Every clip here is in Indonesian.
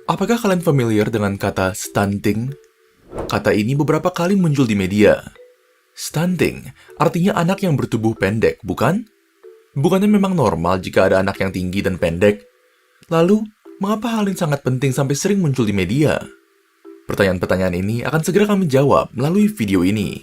Apakah kalian familiar dengan kata stunting? Kata ini beberapa kali muncul di media. Stunting artinya anak yang bertubuh pendek, bukan? Bukannya memang normal jika ada anak yang tinggi dan pendek? Lalu, mengapa hal ini sangat penting sampai sering muncul di media? Pertanyaan-pertanyaan ini akan segera kami jawab melalui video ini.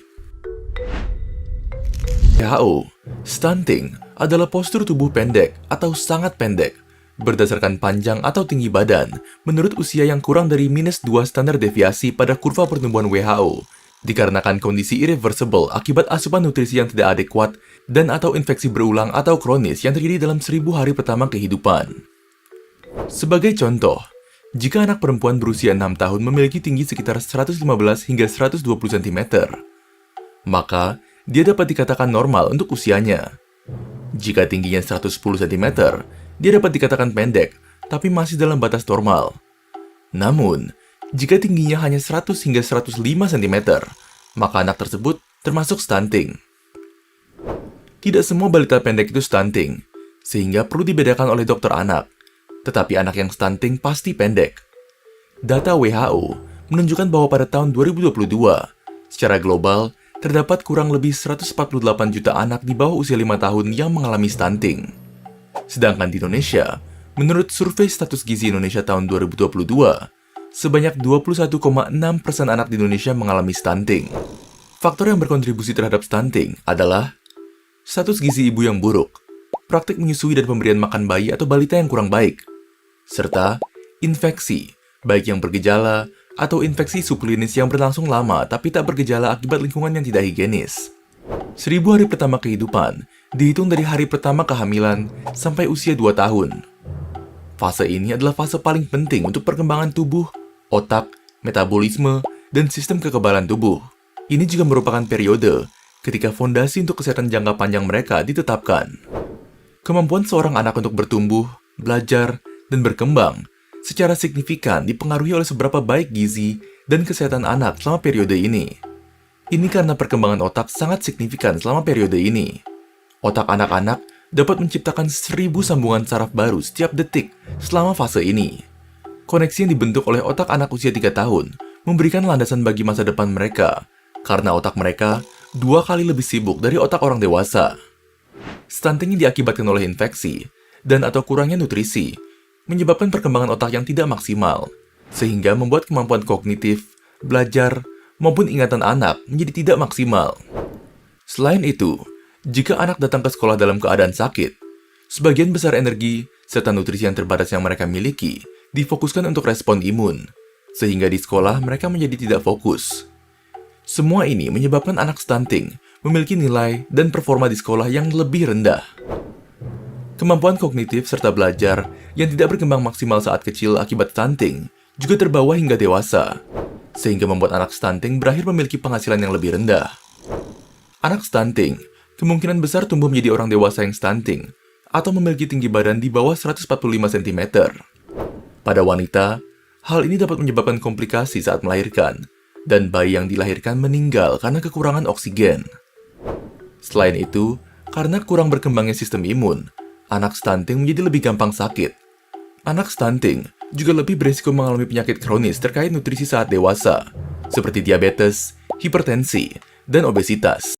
WHO, stunting adalah postur tubuh pendek atau sangat pendek berdasarkan panjang atau tinggi badan menurut usia yang kurang dari -2 standar deviasi pada kurva pertumbuhan WHO, dikarenakan kondisi irreversible akibat asupan nutrisi yang tidak adekuat dan atau infeksi berulang atau kronis yang terjadi dalam 1000 hari pertama kehidupan. Sebagai contoh, jika anak perempuan berusia 6 tahun memiliki tinggi sekitar 115 hingga 120 cm, maka dia dapat dikatakan normal untuk usianya. Jika tingginya 110 cm, dia dapat dikatakan pendek, tapi masih dalam batas normal. Namun, jika tingginya hanya 100 hingga 105 cm, maka anak tersebut termasuk stunting. Tidak semua balita pendek itu stunting, sehingga perlu dibedakan oleh dokter anak. Tetapi anak yang stunting pasti pendek. Data WHO menunjukkan bahwa pada tahun 2022, secara global, terdapat kurang lebih 148 juta anak di bawah usia 5 tahun yang mengalami stunting. Sedangkan di Indonesia, menurut survei status gizi Indonesia tahun 2022, sebanyak 21,6% anak di Indonesia mengalami stunting. Faktor yang berkontribusi terhadap stunting adalah status gizi ibu yang buruk, praktik menyusui dan pemberian makan bayi atau balita yang kurang baik, serta infeksi, baik yang bergejala atau infeksi subklinis yang berlangsung lama tapi tak bergejala akibat lingkungan yang tidak higienis. 1000 hari pertama kehidupan dihitung dari hari pertama kehamilan sampai usia 2 tahun. Fase ini adalah fase paling penting untuk perkembangan tubuh, otak, metabolisme, dan sistem kekebalan tubuh. Ini juga merupakan periode ketika fondasi untuk kesehatan jangka panjang mereka ditetapkan. Kemampuan seorang anak untuk bertumbuh, belajar, dan berkembang secara signifikan dipengaruhi oleh seberapa baik gizi dan kesehatan anak selama periode ini. Ini karena perkembangan otak sangat signifikan selama periode ini. Otak anak-anak dapat menciptakan 1000 sambungan saraf baru setiap detik selama fase ini. Koneksi yang dibentuk oleh otak anak usia 3 tahun memberikan landasan bagi masa depan mereka, karena otak mereka 2 kali lebih sibuk dari otak orang dewasa. Stunting yang diakibatkan oleh infeksi dan atau kurangnya nutrisi menyebabkan perkembangan otak yang tidak maksimal, sehingga membuat kemampuan kognitif, belajar, maupun ingatan anak menjadi tidak maksimal. Selain itu, jika anak datang ke sekolah dalam keadaan sakit, sebagian besar energi serta nutrisi yang terbatas yang mereka miliki difokuskan untuk respon imun, sehingga di sekolah mereka menjadi tidak fokus. Semua ini menyebabkan anak stunting memiliki nilai dan performa di sekolah yang lebih rendah. Kemampuan kognitif serta belajar yang tidak berkembang maksimal saat kecil akibat stunting juga terbawa hingga dewasa, sehingga membuat anak stunting berakhir memiliki penghasilan yang lebih rendah. Anak stunting kemungkinan besar tumbuh menjadi orang dewasa yang stunting atau memiliki tinggi badan di bawah 145 cm. Pada wanita, hal ini dapat menyebabkan komplikasi saat melahirkan, dan bayi yang dilahirkan meninggal karena kekurangan oksigen. Selain itu, karena kurang berkembangnya sistem imun, anak stunting menjadi lebih gampang sakit. Anak stunting juga lebih berisiko mengalami penyakit kronis terkait nutrisi saat dewasa, seperti diabetes, hipertensi, dan obesitas.